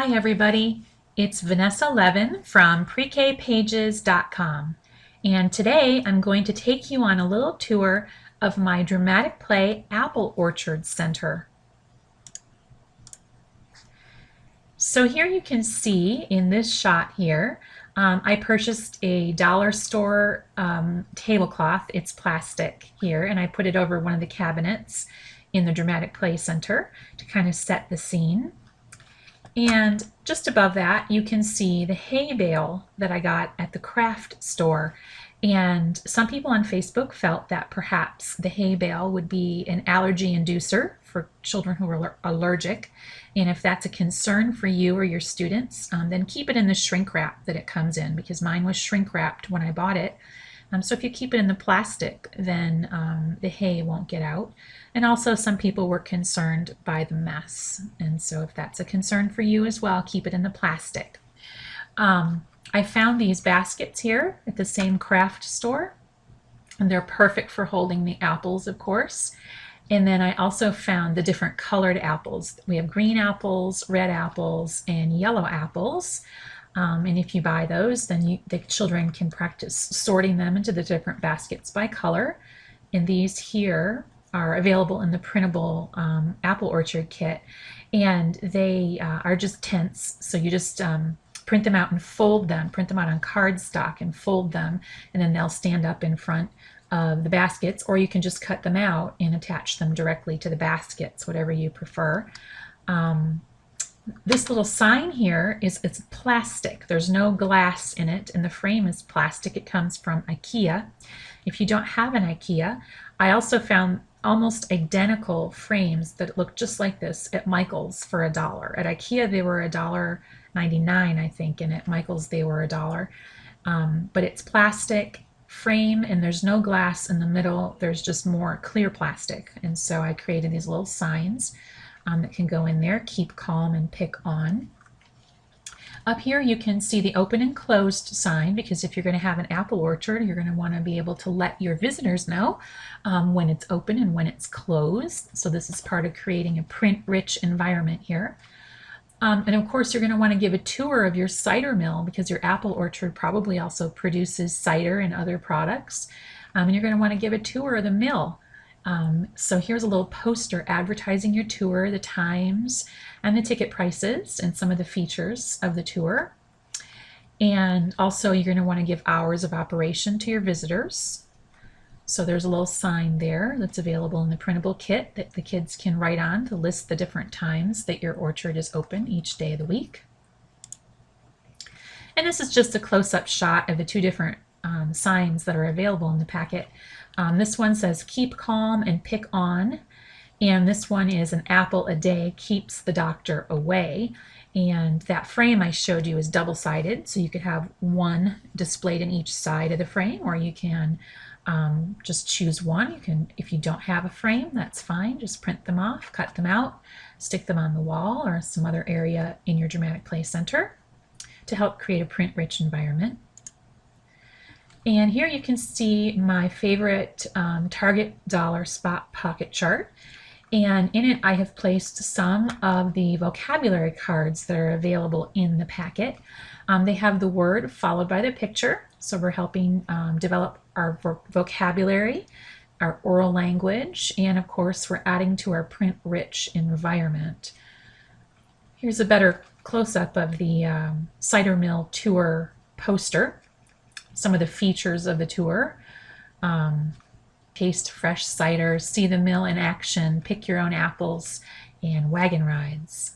Hi everybody, it's Vanessa Levin from PreKPages.com, and today I'm going to take you on a little tour of my dramatic play Apple Orchard Center. So here you can see in this shot here, I purchased a dollar store tablecloth. It's plastic here, and I put it over one of the cabinets in the Dramatic Play Center to kind of set the scene. And just above that, you can see the hay bale that I got at the craft store. And some people on Facebook felt that perhaps the hay bale would be an allergy inducer for children who are allergic. And if that's a concern for you or your students, then keep it in the shrink wrap that it comes in, because mine was shrink wrapped when I bought it. So if you keep it in the plastic, then the hay won't get out. And also some people were concerned by the mess. And so if that's a concern for you as well, keep it in the plastic. I found these baskets here at the same craft store, and they're perfect for holding the apples, of course. And then I also found the different colored apples. We have green apples, red apples, and yellow apples. And if you buy those, then the children can practice sorting them into the different baskets by color. And these here are available in the printable Apple Orchard kit. And they are just tents. So you just print them out and fold them, print them out on cardstock and fold them, and then they'll stand up in front of the baskets, or you can just cut them out and attach them directly to the baskets, whatever you prefer. This little sign here it's plastic. There's no glass in it, and the frame is plastic. It comes from IKEA. If you don't have an IKEA, I also found almost identical frames that look just like this at Michael's for $1. At IKEA they were $1.99, I think, and at Michael's they were $1. But it's plastic frame, and there's no glass in the middle. There's just more clear plastic. And so I created these little signs that can go in there. Keep calm and pick on. Up here you can see the open and closed sign, because if you're going to have an apple orchard, you're going to want to be able to let your visitors know when it's open and when it's closed. So this is part of creating a print-rich environment here. And of course you're going to want to give a tour of your cider mill, because your apple orchard probably also produces cider and other products. And you're going to want to give a tour of the mill. So here's a little poster advertising your tour, the times and the ticket prices and some of the features of the tour. And also you're going to want to give hours of operation to your visitors. So there's a little sign there that's available in the printable kit that the kids can write on to list the different times that your orchard is open each day of the week. And this is just a close-up shot of the two different signs that are available in the packet. This one says keep calm and pick on, and this one is an apple a day keeps the doctor away. And that frame I showed you is double-sided, so you could have one displayed in each side of the frame, or you can just choose one. You can, if you don't have a frame, that's fine. Just print them off, cut them out, stick them on the wall or some other area in your Dramatic Play Center to help create a print-rich environment. And here you can see my favorite Target dollar spot pocket chart. And in it I have placed some of the vocabulary cards that are available in the packet. They have the word followed by the picture. So we're helping develop our vocabulary, our oral language, and of course we're adding to our print-rich environment. Here's a better close-up of the cider mill tour poster. Some of the features of the tour: taste fresh cider, see the mill in action, pick your own apples, and wagon rides.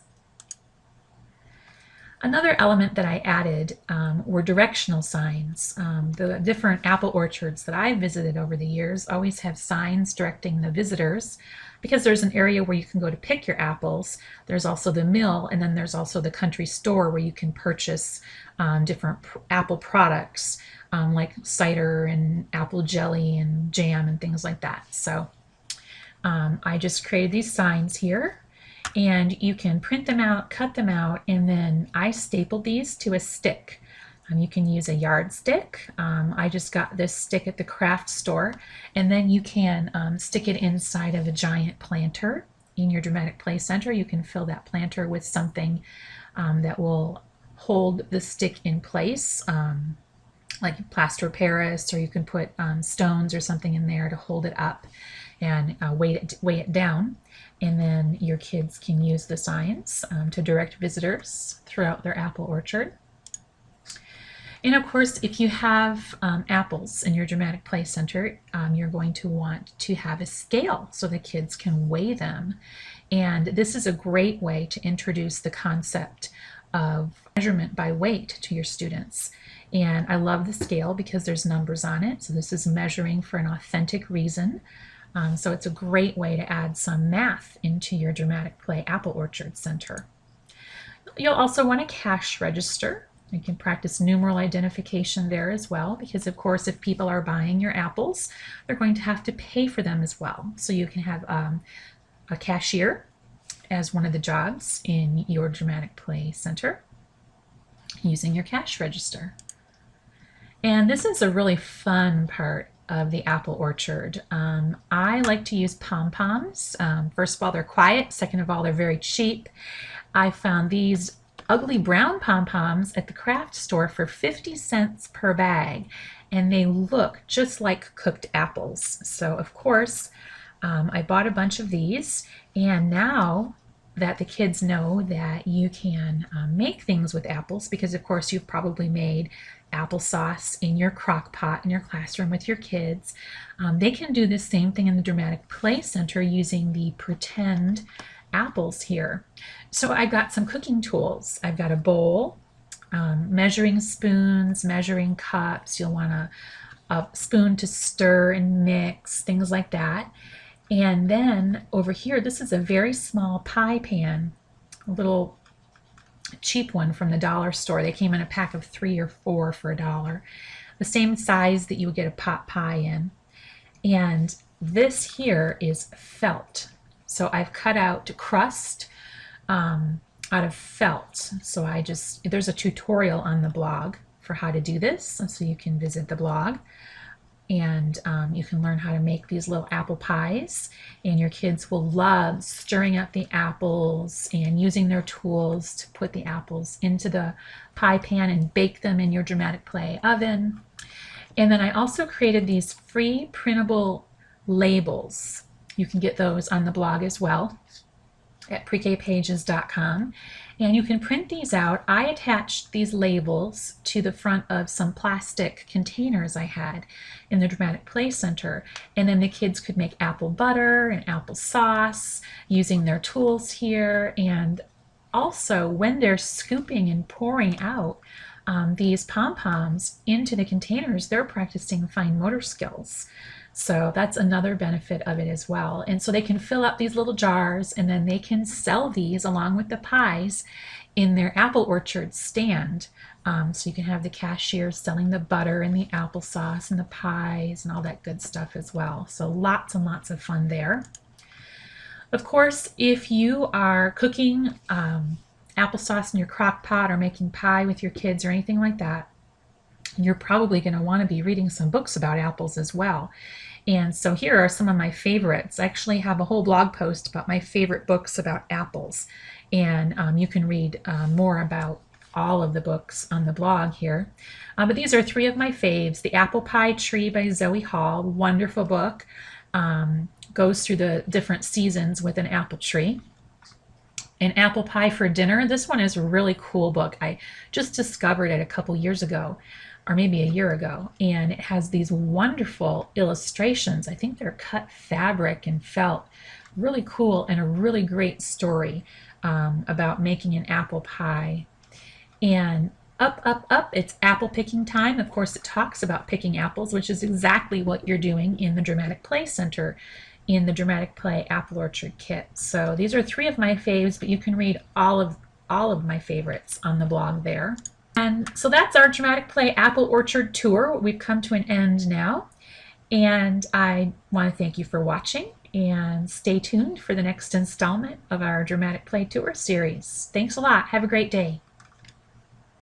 Another element that I added were directional signs. The different apple orchards that I visited over the years always have signs directing the visitors, because there's an area where you can go to pick your apples. There's also the mill, and then there's also the country store where you can purchase different apple products like cider and apple jelly and jam and things like that. So I just created these signs here, and you can print them out, cut them out, and then I stapled these to a stick. You can use a yardstick. I just got this stick at the craft store, and then you can stick it inside of a giant planter in your Dramatic Play Center. You can fill that planter with something that will hold the stick in place, like plaster of Paris, or you can put stones or something in there to hold it up and weigh it down. And then your kids can use the signs to direct visitors throughout their apple orchard. And of course, if you have apples in your Dramatic Play Center, you're going to want to have a scale so the kids can weigh them. And this is a great way to introduce the concept of measurement by weight to your students. And I love the scale because there's numbers on it. So this is measuring for an authentic reason. So it's a great way to add some math into your Dramatic Play Apple Orchard Center. You'll also want a cash register. You can practice numeral identification there as well, because of course if people are buying your apples, they're going to have to pay for them as well. So you can have a cashier as one of the jobs in your Dramatic Play Center using your cash register. And this is a really fun part of the apple orchard. I like to use pom-poms. First of all, they're quiet. Second of all, they're very cheap. I found these ugly brown pom-poms at the craft store for 50 cents per bag, and they look just like cooked apples. So of course, I bought a bunch of these, and now that the kids know that you can make things with apples, because of course you've probably made applesauce in your crock pot in your classroom with your kids, they can do the same thing in the Dramatic Play Center using the pretend apples here. So I've got some cooking tools. I've got a bowl, measuring spoons, measuring cups. You'll want a spoon to stir and mix, things like that. And then over here, this is a very small pie pan, a little cheap one from the dollar store. They came in a pack of 3 or 4 for $1, the same size that you would get a pot pie in. And this here is felt. So I've cut out crust out of felt. So there's a tutorial on the blog for how to do this, so you can visit the blog. And you can learn how to make these little apple pies, and your kids will love stirring up the apples and using their tools to put the apples into the pie pan and bake them in your Dramatic Play oven. And then I also created these free printable labels. You can get those on the blog as well at prekpages.com, and you can print these out. I attached these labels to the front of some plastic containers I had in the Dramatic Play Center, and then the kids could make apple butter and apple sauce using their tools here. And also when they're scooping and pouring out these pom-poms into the containers, they're practicing fine motor skills. So that's another benefit of it as well. And so they can fill up these little jars, and then they can sell these along with the pies in their apple orchard stand. So you can have the cashiers selling the butter and the applesauce and the pies and all that good stuff as well. So lots and lots of fun there. Of course, if you are cooking applesauce in your crock pot or making pie with your kids or anything like that, you're probably going to want to be reading some books about apples as well. And so here are some of my favorites. I actually have a whole blog post about my favorite books about apples, and you can read more about all of the books on the blog here. But these are 3 of my faves. The Apple Pie Tree by Zoe Hall, wonderful book. Goes through the different seasons with an apple tree. An Apple Pie for Dinner. This one is a really cool book. I just discovered it a couple years ago, or maybe a year ago, and it has these wonderful illustrations. I think they're cut fabric and felt. Really cool, and a really great story about making an apple pie. And up, it's apple picking time. Of course, it talks about picking apples, which is exactly what you're doing in the Dramatic Play Center in the Dramatic Play Apple Orchard Kit. So these are 3 of my faves, but you can read all of my favorites on the blog there. And so that's our Dramatic Play Apple Orchard tour. We've come to an end now, and I want to thank you for watching, and stay tuned for the next installment of our Dramatic Play Tour series. Thanks a lot. Have a great day.